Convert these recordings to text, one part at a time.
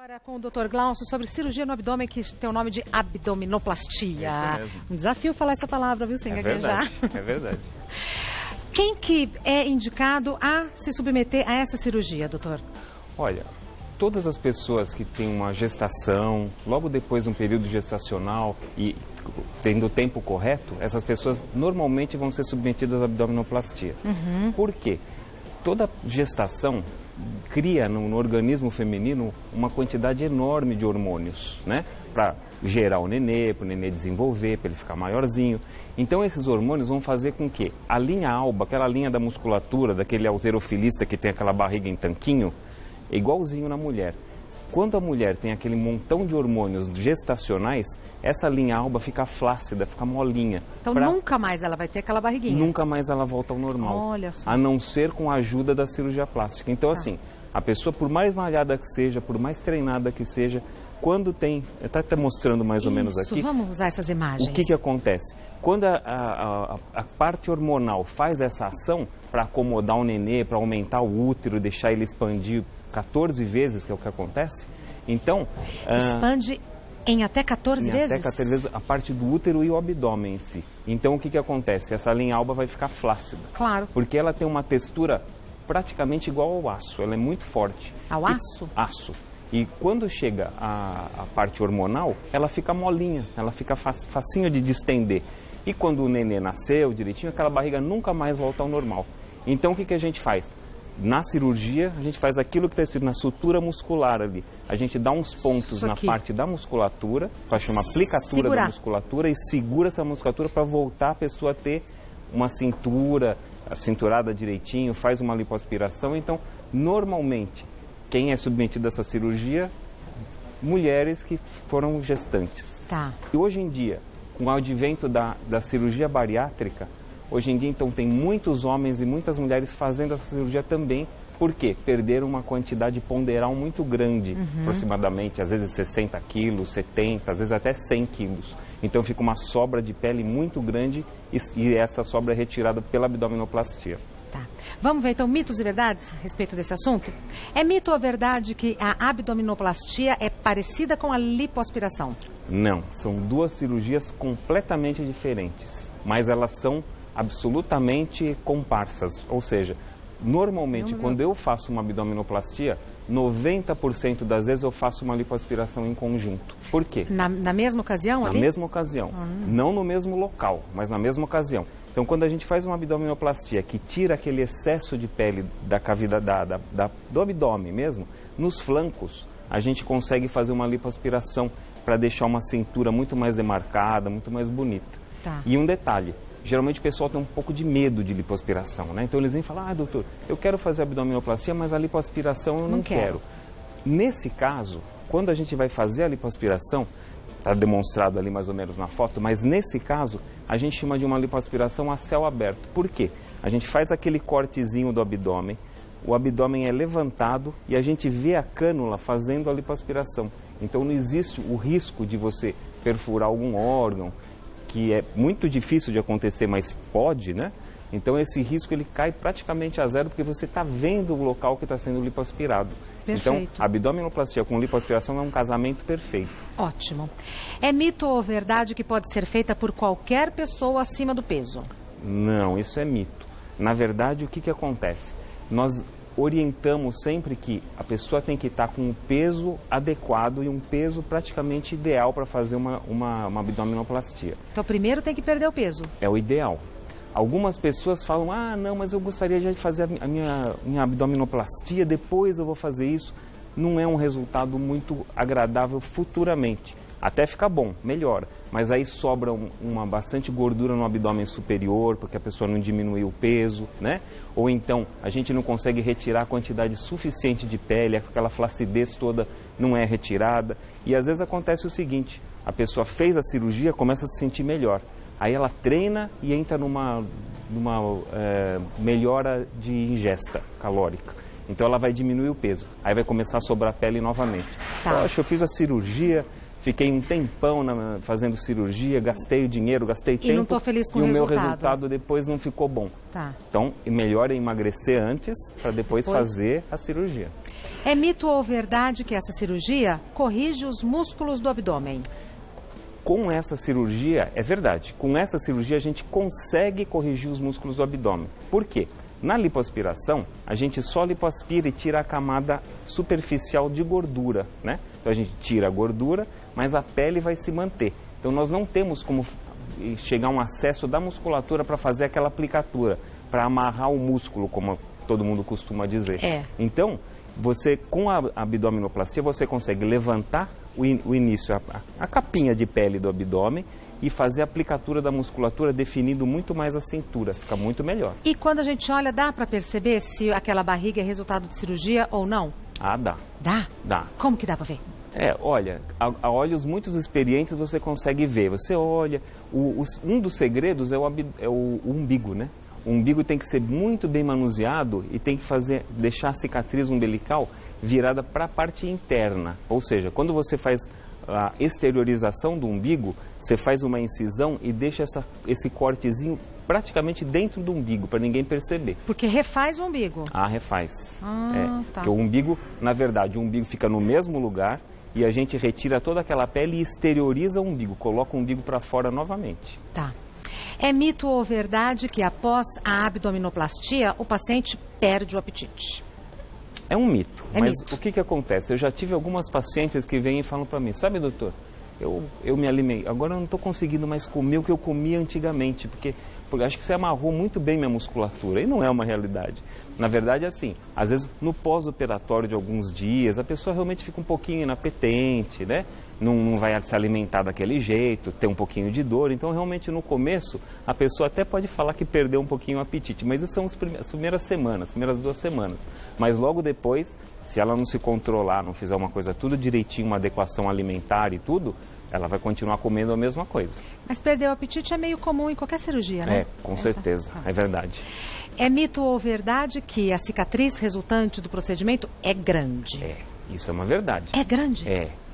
Agora com o Dr. Glaucio sobre cirurgia no abdômen, que tem o nome de abdominoplastia. Isso mesmo. Um desafio falar essa palavra, viu, sem gaguejar. É verdade. Quem que é indicado a se submeter a essa cirurgia, doutor? Olha, todas as pessoas que têm uma gestação, logo depois de um período gestacional e tendo o tempo correto, essas pessoas normalmente vão ser submetidas à abdominoplastia. Por quê? Toda gestação cria no organismo feminino uma quantidade enorme de hormônios, né? Para gerar o nenê, para o nenê desenvolver, para ele ficar maiorzinho. Então esses hormônios vão fazer com que a linha alba, aquela linha da musculatura, daquele halterofilista que tem aquela barriga em tanquinho, é igualzinho na mulher. Quando a mulher tem aquele montão de hormônios gestacionais, essa linha alba fica flácida, fica molinha. Então nunca mais ela vai ter aquela barriguinha? Nunca mais ela volta ao normal. Olha só. A não ser com a ajuda da cirurgia plástica. Então assim, a pessoa, por mais malhada que seja, por mais treinada que seja, quando tem... Está até mostrando mais ou menos aqui. Vamos usar essas imagens. O que acontece? Quando a parte hormonal faz essa ação para acomodar o nenê, para aumentar o útero, deixar ele expandir 14 vezes, que é o que acontece, então... Expande em até 14 vezes? Até 14 vezes a parte do útero e o abdômen em si. Então o que acontece? Essa linha alba vai ficar flácida. Claro. Porque ela tem uma textura praticamente igual ao aço, ela é muito forte. Ao aço? Aço. E quando chega a parte hormonal, ela fica molinha, ela fica facinho de distender. E quando o nenê nasceu direitinho, aquela barriga nunca mais volta ao normal. Então o que a gente faz? Na cirurgia, a gente faz aquilo que está escrito na sutura muscular ali. A gente dá uns pontos na parte da musculatura, faz uma aplicatura da musculatura e segura essa musculatura para voltar a pessoa a ter uma cintura, a cinturada direitinho, faz uma lipoaspiração. Então, normalmente, quem é submetido a essa cirurgia, mulheres que foram gestantes. Tá. E hoje em dia, com o advento da cirurgia bariátrica, hoje em dia, então, tem muitos homens e muitas mulheres fazendo essa cirurgia também, porque perderam uma quantidade ponderal muito grande, aproximadamente, às vezes 60 quilos, 70, às vezes até 100 quilos. Então fica uma sobra de pele muito grande e essa sobra é retirada pela abdominoplastia. Tá. Vamos ver então mitos e verdades a respeito desse assunto? É mito ou verdade que a abdominoplastia é parecida com a lipoaspiração? Não, são duas cirurgias completamente diferentes, mas elas são absolutamente comparsas, ou seja, normalmente quando eu faço uma abdominoplastia, 90% das vezes eu faço uma lipoaspiração em conjunto. Por quê? Na mesma ocasião? Na mesma ocasião, não no mesmo local, mas na mesma ocasião. Então quando a gente faz uma abdominoplastia que tira aquele excesso de pele da cavidade do abdômen mesmo, nos flancos a gente consegue fazer uma lipoaspiração para deixar uma cintura muito mais demarcada, muito mais bonita. Tá. E um detalhe, geralmente o pessoal tem um pouco de medo de lipoaspiração, né? Então eles vêm falar, doutor, eu quero fazer abdominoplastia, mas a lipoaspiração eu não quero. Nesse caso, quando a gente vai fazer a lipoaspiração, está demonstrado ali mais ou menos na foto, mas nesse caso, a gente chama de uma lipoaspiração a céu aberto. Por quê? A gente faz aquele cortezinho do abdômen, o abdômen é levantado e a gente vê a cânula fazendo a lipoaspiração. Então não existe o risco de você perfurar algum órgão, que é muito difícil de acontecer, mas pode, né? Então esse risco ele cai praticamente a zero, porque você está vendo o local que está sendo lipoaspirado. Perfeito. Então, a abdominoplastia com lipoaspiração é um casamento perfeito. Ótimo. É mito ou verdade que pode ser feita por qualquer pessoa acima do peso? Não, isso é mito. Na verdade, o que acontece? Nós orientamos sempre que a pessoa tem que estar com um peso adequado e um peso praticamente ideal para fazer uma abdominoplastia. Então, primeiro tem que perder o peso. É o ideal. Algumas pessoas falam, não, mas eu gostaria de fazer a minha abdominoplastia, depois eu vou fazer isso. Não é um resultado muito agradável futuramente. Até fica bom, melhora, mas aí sobra bastante gordura no abdômen superior, porque a pessoa não diminuiu o peso, né? Ou então a gente não consegue retirar a quantidade suficiente de pele, aquela flacidez toda não é retirada. E às vezes acontece o seguinte, a pessoa fez a cirurgia, começa a se sentir melhor. Aí ela treina e entra numa melhora de ingesta calórica. Então ela vai diminuir o peso, aí vai começar a sobrar pele novamente. Tá. Poxa, eu fiz a cirurgia, fiquei um tempão fazendo cirurgia, gastei o dinheiro, gastei tempo. E não estou feliz com o resultado. E o resultado. meu resultado depois não ficou bom. Tá. Então, melhor é emagrecer antes, para depois fazer a cirurgia. É mito ou verdade que essa cirurgia corrige os músculos do abdômen? Com essa cirurgia, é verdade, com essa cirurgia a gente consegue corrigir os músculos do abdômen. Por quê? Na lipoaspiração, a gente só lipoaspira e tira a camada superficial de gordura, né? Então a gente tira a gordura, mas a pele vai se manter. Então nós não temos como chegar a um acesso da musculatura para fazer aquela aplicatura, para amarrar o músculo, como todo mundo costuma dizer. Então, você com a abdominoplastia, você consegue levantar o início, a capinha de pele do abdômen e fazer a aplicatura da musculatura, definindo muito mais a cintura, fica muito melhor. E quando a gente olha, dá para perceber se aquela barriga é resultado de cirurgia ou não? Ah, dá. Dá? Dá. Como que dá para ver? Olha, a olhos muito experientes você consegue ver. Você olha, um dos segredos é o umbigo, né? O umbigo tem que ser muito bem manuseado e tem que deixar a cicatriz umbilical virada para a parte interna. Ou seja, quando você faz a exteriorização do umbigo, você faz uma incisão e deixa esse cortezinho praticamente dentro do umbigo, para ninguém perceber. Porque refaz o umbigo? Ah, refaz. Tá. Porque o umbigo, na verdade, o umbigo fica no mesmo lugar e a gente retira toda aquela pele e exterioriza o umbigo, coloca o umbigo para fora novamente. Tá. É mito ou verdade que após a abdominoplastia o paciente perde o apetite? É um mito, mas mito. O que acontece? Eu já tive algumas pacientes que vêm e falam para mim, sabe, doutor, eu me alimentei, agora eu não estou conseguindo mais comer o que eu comia antigamente, porque acho que você amarrou muito bem minha musculatura, e não é uma realidade. Na verdade, assim, às vezes no pós-operatório de alguns dias, a pessoa realmente fica um pouquinho inapetente, né? Não vai se alimentar daquele jeito, tem um pouquinho de dor. Então, realmente, no começo, a pessoa até pode falar que perdeu um pouquinho o apetite. Mas isso são as primeiras semanas, as primeiras 2 semanas. Mas logo depois, se ela não se controlar, não fizer uma coisa tudo direitinho, uma adequação alimentar e tudo, ela vai continuar comendo a mesma coisa. Mas perder o apetite é meio comum em qualquer cirurgia, né? Com certeza, é verdade. É mito ou verdade que a cicatriz resultante do procedimento é grande? Isso é uma verdade. É grande?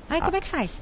Aí como é que faz?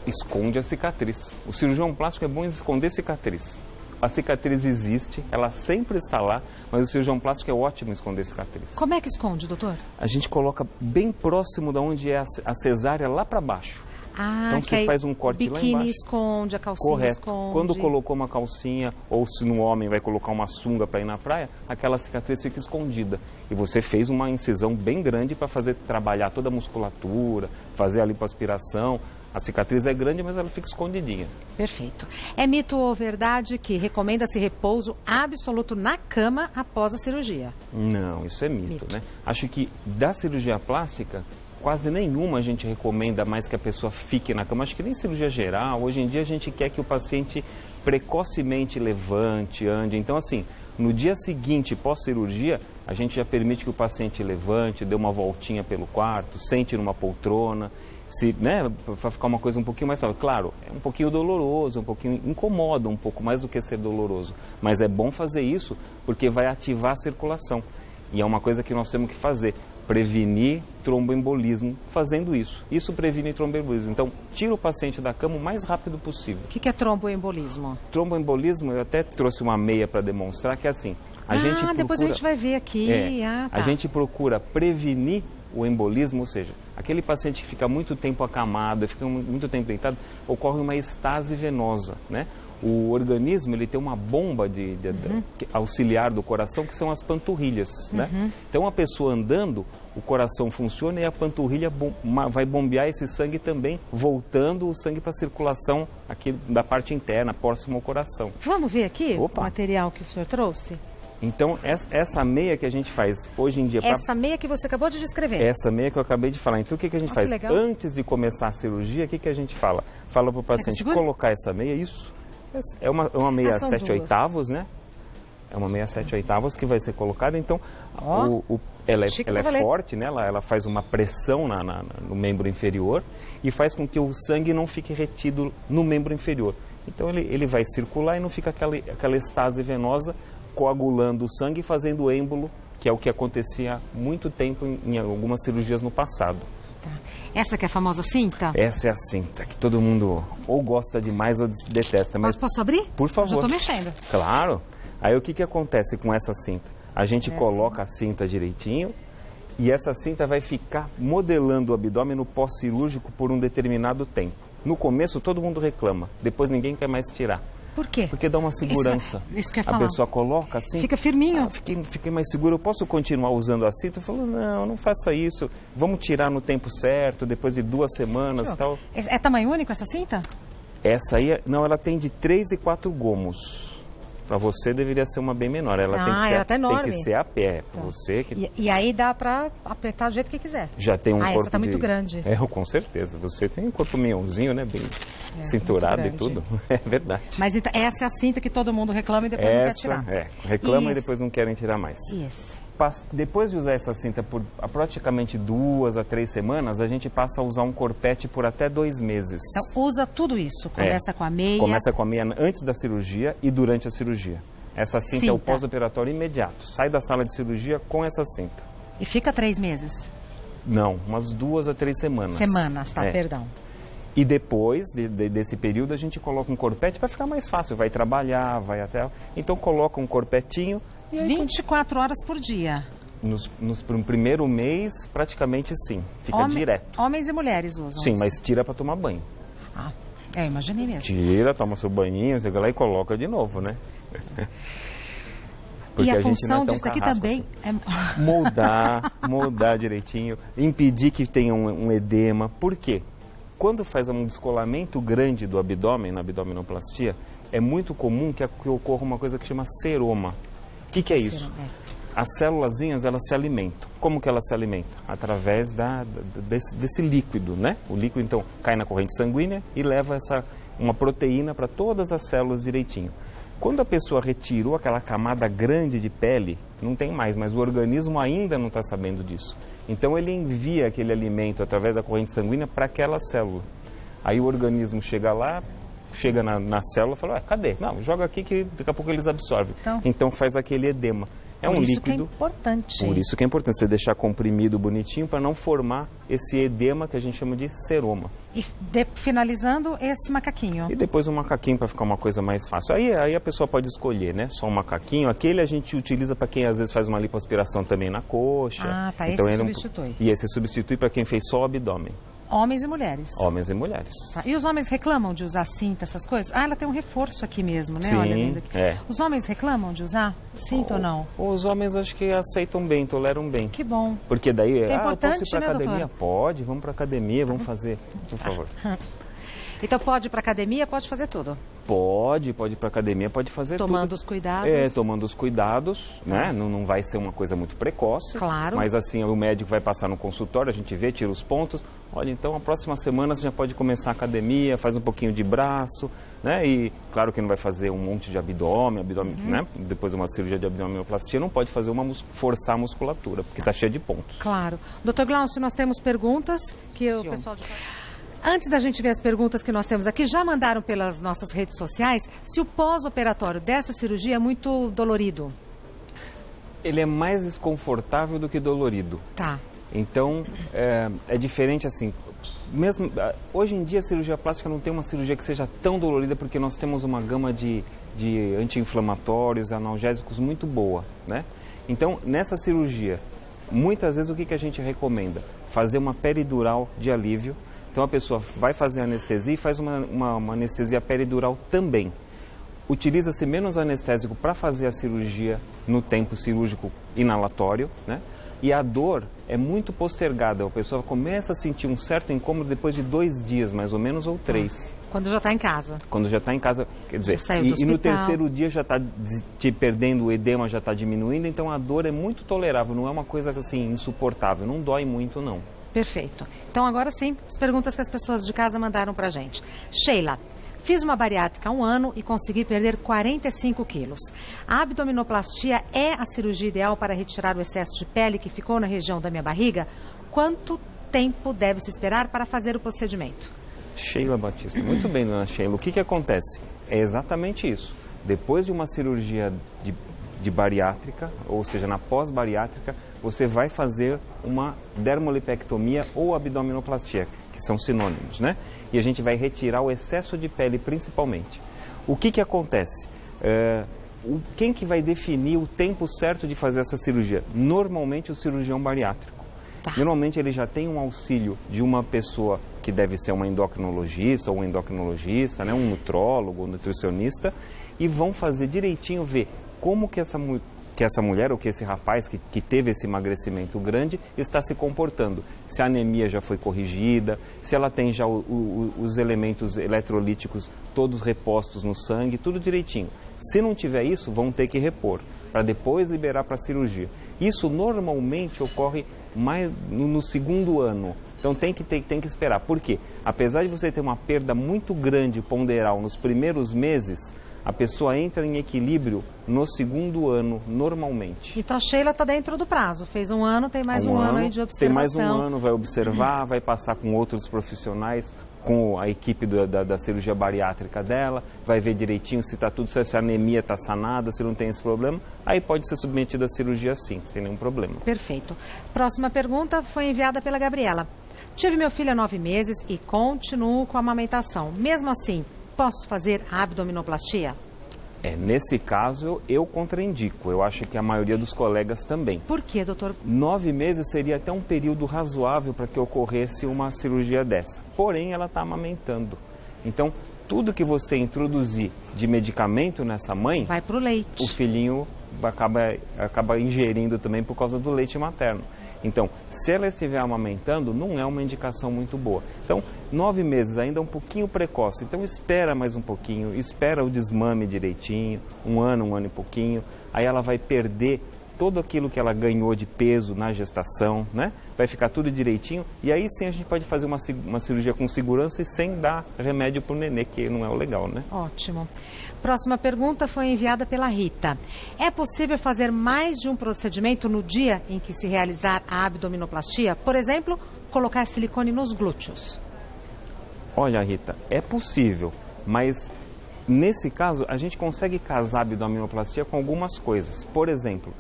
Esconde a cicatriz. O cirurgião plástico é bom esconder cicatriz. A cicatriz existe, ela sempre está lá, mas o cirurgião plástico é ótimo em esconder cicatriz. Como é que esconde, doutor? A gente coloca bem próximo de onde é a cesárea, lá para baixo. Então você faz um corte lá embaixo. Biquíni esconde, a calcinha esconde. Quando colocou uma calcinha, ou se no homem vai colocar uma sunga para ir na praia, aquela cicatriz fica escondida. E você fez uma incisão bem grande para trabalhar toda a musculatura, fazer a lipoaspiração. A cicatriz é grande, mas ela fica escondidinha. Perfeito. É mito ou verdade que recomenda-se repouso absoluto na cama após a cirurgia? Não, isso é mito, né? Acho que da cirurgia plástica, quase nenhuma a gente recomenda mais que a pessoa fique na cama. Acho que nem cirurgia geral. Hoje em dia a gente quer que o paciente precocemente levante, ande. Então, assim, no dia seguinte, pós-cirurgia, a gente já permite que o paciente levante, dê uma voltinha pelo quarto, sente numa poltrona. Para ficar uma coisa um pouquinho mais suave. Claro, é um pouquinho doloroso, um pouquinho incomoda um pouco mais do que ser doloroso. Mas é bom fazer isso porque vai ativar a circulação. E é uma coisa que nós temos que fazer, prevenir tromboembolismo fazendo isso. Isso previne tromboembolismo. Então, tira o paciente da cama o mais rápido possível. O que é tromboembolismo? Tromboembolismo, eu até trouxe uma meia para demonstrar que é assim. Depois a gente vai ver aqui. A gente procura prevenir o embolismo, ou seja, aquele paciente que fica muito tempo acamado, fica muito tempo deitado, ocorre uma estase venosa, né? O organismo, ele tem uma bomba auxiliar do coração, que são as panturrilhas, né? Então, a pessoa andando, o coração funciona e a panturrilha vai bombear esse sangue também, voltando o sangue para a circulação aqui da parte interna, próximo ao coração. Vamos ver aqui o material que o senhor trouxe? Então, essa meia que a gente faz hoje em dia... Essa meia que você acabou de descrever. Essa meia que eu acabei de falar. Então, o que a gente faz? Antes de começar a cirurgia, o que a gente fala? Fala para o paciente colocar essa meia, isso. É uma meia 7/8, né? É uma meia 7/8 que vai ser colocada. Então, ela é forte, né? Ela faz uma pressão no membro inferior e faz com que o sangue não fique retido no membro inferior. Então, ele vai circular e não fica aquela estase venosa coagulando o sangue e fazendo êmbolo, que é o que acontecia há muito tempo em algumas cirurgias no passado. Tá. Essa que é a famosa cinta? Essa é a cinta, que todo mundo ou gosta demais ou detesta. Mas posso abrir? Por favor. Já estou mexendo. Claro. Aí o que acontece com essa cinta? A gente coloca a cinta direitinho E essa cinta vai ficar modelando o abdômen no pós-cirúrgico por um determinado tempo. No começo todo mundo reclama, depois ninguém quer mais tirar. Por quê? Porque dá uma segurança. Isso que eu ia A falar. pessoa coloca assim... Fica firminho. Fiquei mais seguro, eu posso continuar usando a cinta? Eu falo, não faça isso. Vamos tirar no tempo certo, depois de 2 semanas e tal. É tamanho único essa cinta? Essa aí, não, ela tem de 3 e 4 gomos. Para você deveria ser uma bem menor. Ela tem que ser, ela tá enorme. tem que ser a pé. Para você que... E aí dá pra apertar do jeito que quiser. Já tem um corpo essa tá muito grande. Com certeza. Você tem um corpo mionzinho, né? Bem cinturado e tudo. É verdade. Mas então, essa é a cinta que todo mundo reclama e depois não quer tirar. Reclama e depois não querem tirar mais. Isso. Depois de usar essa cinta por praticamente 2 a 3 semanas, a gente passa a usar um corpete por até 2 meses. Então usa tudo isso. Começa com a meia. Começa com a meia antes da cirurgia e durante a cirurgia. Essa cinta é o pós-operatório imediato. Sai da sala de cirurgia com essa cinta. E fica 3 meses? Não, umas 2 a 3 semanas. Perdão. E depois desse período a gente coloca um corpete para ficar mais fácil. Vai trabalhar, vai até... Então coloca um corpetinho... 24 horas por dia. No primeiro mês, praticamente sim. Fica direto. Homens e mulheres usam. Sim, mas tira para tomar banho. Eu imaginei mesmo. Tira, toma seu banhinho, você vai lá e coloca de novo, né? Porque e a função disso aqui também assim. Moldar direitinho, impedir que tenha um edema. Por quê? Quando faz um descolamento grande do abdômen, na abdominoplastia, é muito comum que ocorra uma coisa que chama seroma. O que é isso? As célulazinhas, elas se alimentam. Como que elas se alimentam? Através desse líquido, né? O líquido, então, cai na corrente sanguínea e leva uma proteína para todas as células direitinho. Quando a pessoa retirou aquela camada grande de pele, não tem mais, mas o organismo ainda não está sabendo disso. Então, ele envia aquele alimento através da corrente sanguínea para aquela célula. Aí o organismo chega lá, chega na célula e fala, cadê? Não, joga aqui que daqui a pouco eles absorvem. Então faz aquele edema. É um líquido. Por isso que é importante. Por isso que é importante você deixar comprimido bonitinho para não formar esse edema que a gente chama de seroma. E finalizando esse macaquinho. E depois um macaquinho para ficar uma coisa mais fácil. Aí a pessoa pode escolher, né? Só um macaquinho. Aquele a gente utiliza para quem às vezes faz uma lipoaspiração também na coxa. Então, esse substitui. E esse substitui para quem fez só o abdômen. Homens e mulheres. Homens e mulheres. E os homens reclamam de usar cinta, essas coisas? Ela tem um reforço aqui mesmo, né? Sim, olha, aqui. Os homens reclamam de usar cinta ou não? Os homens acho que aceitam bem, toleram bem. Que bom. Porque daí, é importante, eu posso ir para academia? Pode, vamos para academia, vamos fazer, por favor. Então pode ir para academia, pode fazer tudo? Pode ir para academia, pode fazer tomando tudo. Os cuidados. Tomando os cuidados, né? Não vai ser uma coisa muito precoce. Claro. Mas assim, o médico vai passar no consultório, a gente vê, tira os pontos. Olha, então a próxima semana você já pode começar a academia, faz um pouquinho de braço, né? E claro que não vai fazer um monte de abdômen, né? Depois de uma cirurgia de abdominoplastia, não pode fazer forçar a musculatura, porque está cheia de pontos. Claro. Dr. Glaucio, nós temos perguntas que o pessoal de... Antes da gente ver as perguntas que nós temos aqui, já mandaram pelas nossas redes sociais se o pós-operatório dessa cirurgia é muito dolorido. Ele é mais desconfortável do que dolorido. Tá. Então, é diferente assim. Mesmo, hoje em dia a cirurgia plástica não tem uma cirurgia que seja tão dolorida porque nós temos uma gama de anti-inflamatórios, analgésicos muito boa, né? Então, nessa cirurgia, muitas vezes o que a gente recomenda? Fazer uma peridural de alívio. Então a pessoa vai fazer anestesia e faz uma anestesia peridural também. Utiliza-se menos anestésico para fazer a cirurgia no tempo cirúrgico inalatório, né? E a dor é muito postergada. A pessoa começa a sentir um certo incômodo depois de 2 dias, mais ou menos, ou 3. Quando já está em casa. Quando já está em casa, quer dizer, e no terceiro dia já está te perdendo, o edema já está diminuindo, então a dor é muito tolerável, não é uma coisa assim insuportável, não dói muito não. Perfeito. Então agora sim, as perguntas que as pessoas de casa mandaram pra gente. Sheila, fiz uma bariátrica há 1 ano e consegui perder 45 quilos. A abdominoplastia é a cirurgia ideal para retirar o excesso de pele que ficou na região da minha barriga? Quanto tempo deve se esperar para fazer o procedimento? Sheila Batista, muito bem, dona Sheila. O que acontece? É exatamente isso. Depois de uma cirurgia de bariátrica, ou seja, na pós-bariátrica, você vai fazer uma dermolipectomia ou abdominoplastia, que são sinônimos, né? E a gente vai retirar o excesso de pele principalmente. O que acontece? Quem que vai definir o tempo certo de fazer essa cirurgia? Normalmente o cirurgião bariátrico. Tá. Normalmente ele já tem um auxílio de uma pessoa que deve ser uma endocrinologista ou um endocrinologista, né, um nutrólogo, um nutricionista, e vão fazer direitinho, ver como que essa mulher ou que esse rapaz que teve esse emagrecimento grande está se comportando. Se a anemia já foi corrigida, se ela tem já os elementos eletrolíticos todos repostos no sangue, tudo direitinho. Se não tiver isso, vão ter que repor, para depois liberar para a cirurgia. Isso normalmente ocorre mais no segundo ano. Então tem que esperar. Por quê? Apesar de você ter uma perda muito grande ponderal nos primeiros meses, a pessoa entra em equilíbrio no segundo ano, normalmente. Então a Sheila está dentro do prazo. Fez um ano, tem mais um ano aí de observação. Tem mais um ano, vai observar, vai passar com outros profissionais, com a equipe da cirurgia bariátrica dela, vai ver direitinho se está tudo certo, se a anemia está sanada, se não tem esse problema. Aí pode ser submetida à cirurgia sim, sem nenhum problema. Perfeito. Próxima pergunta foi enviada pela Gabriela. Tive meu filho há 9 meses e continuo com a amamentação. Mesmo assim, posso fazer a abdominoplastia? Nesse caso, eu contraindico. Eu acho que a maioria dos colegas também. Por quê, doutor? 9 meses seria até um período razoável para que ocorresse uma cirurgia dessa. Porém, ela está amamentando. Então, tudo que você introduzir de medicamento nessa mãe... vai para o leite. O filhinho acaba ingerindo também por causa do leite materno. Então, se ela estiver amamentando, não é uma indicação muito boa. Então, 9 meses ainda é um pouquinho precoce. Então, espera mais um pouquinho, espera o desmame direitinho, um ano e pouquinho. Aí ela vai perder todo aquilo que ela ganhou de peso na gestação, né? Vai ficar tudo direitinho. E aí sim a gente pode fazer uma cirurgia com segurança e sem dar remédio para o nenê, que não é o legal, né? Ótimo. Próxima pergunta foi enviada pela Rita. É possível fazer mais de um procedimento no dia em que se realizar a abdominoplastia? Por exemplo, colocar silicone nos glúteos. Olha, Rita, é possível, mas nesse caso a gente consegue casar a abdominoplastia com algumas coisas. Por exemplo,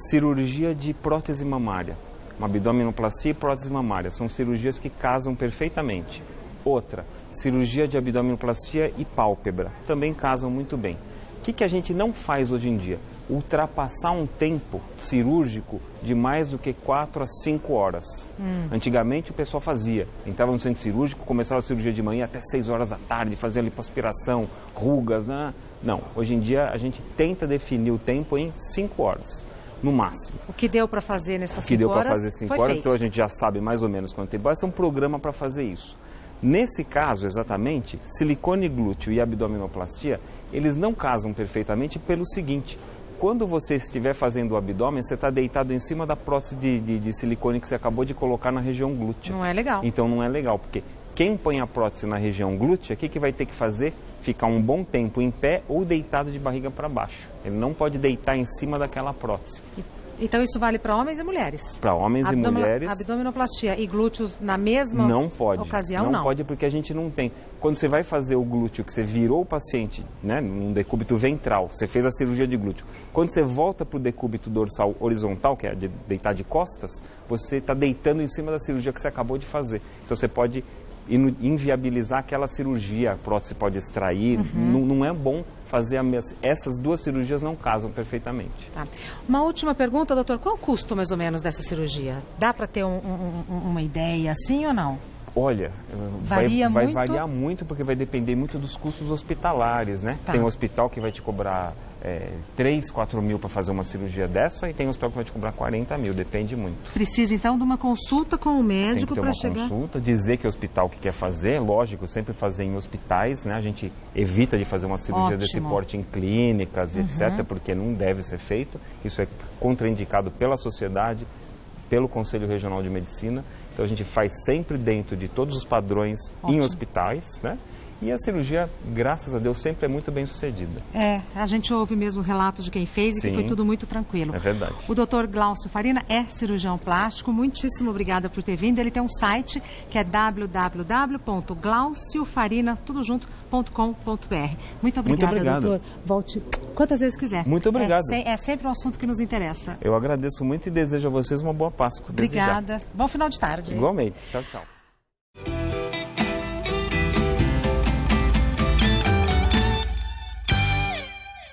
cirurgia de prótese mamária. Uma abdominoplastia e prótese mamária são cirurgias que casam perfeitamente. Outra, cirurgia de abdominoplastia e pálpebra, também casam muito bem. O que a gente não faz hoje em dia? Ultrapassar um tempo cirúrgico de mais do que 4 a 5 horas. Antigamente o pessoal fazia, entrava no centro cirúrgico, começava a cirurgia de manhã até 6 horas da tarde, fazia lipoaspiração, rugas, né? Não, hoje em dia a gente tenta definir o tempo em 5 horas. No máximo. O que deu para fazer nessas 5 horas? O que deu para fazer 5 horas, feito. Então a gente já sabe mais ou menos quanto tempo. Vai ser um programa para fazer isso. Nesse caso, exatamente, silicone glúteo e abdominoplastia, eles não casam perfeitamente pelo seguinte: quando você estiver fazendo o abdômen, você está deitado em cima da prótese de silicone que você acabou de colocar na região glútea. Não é legal. Então não é legal, porque quem põe a prótese na região glútea, o que vai ter que fazer? Ficar um bom tempo em pé ou deitado de barriga para baixo. Ele não pode deitar em cima daquela prótese. Então isso vale para homens e mulheres? Para homens e mulheres. Abdominoplastia e glúteos na mesma ocasião? Não pode, porque a gente não tem. Quando você vai fazer o glúteo, que você virou o paciente, né, num decúbito ventral, você fez a cirurgia de glúteo. Quando você volta para o decúbito dorsal horizontal, que é de deitar de costas, você está deitando em cima da cirurgia que você acabou de fazer. Então você pode inviabilizar aquela cirurgia, a prótese pode extrair, não é bom fazer essas duas cirurgias não casam perfeitamente. Tá. Uma última pergunta, doutor, qual o custo mais ou menos dessa cirurgia? Dá para ter uma ideia assim ou não? Olha, vai variar muito porque vai depender muito dos custos hospitalares, né? Tá. Tem um hospital que vai te cobrar 3, 4 mil para fazer uma cirurgia dessa e tem um hospital que vai te cobrar 40 mil, depende muito. Precisa então de uma consulta com o médico para chegar... Tem que ter uma consulta, dizer que é o hospital que quer fazer, lógico, sempre fazer em hospitais, né? A gente evita de fazer uma cirurgia desse porte em clínicas, etc., porque não deve ser feito. Isso é contraindicado pela sociedade, pelo Conselho Regional de Medicina. Então a gente faz sempre dentro de todos os padrões em hospitais, né? E a cirurgia, graças a Deus, sempre é muito bem sucedida. A gente ouve mesmo relatos de quem fez e que foi tudo muito tranquilo. É verdade. O doutor Glaucio Farina é cirurgião plástico. Muitíssimo obrigada por ter vindo. Ele tem um site que é www.glauciofarina.com.br. Muito obrigada, doutor. Volte quantas vezes quiser. Muito obrigado. É sempre um assunto que nos interessa. Eu agradeço muito e desejo a vocês uma boa Páscoa. Obrigada. Bom final de tarde. Igualmente. Tchau, tchau.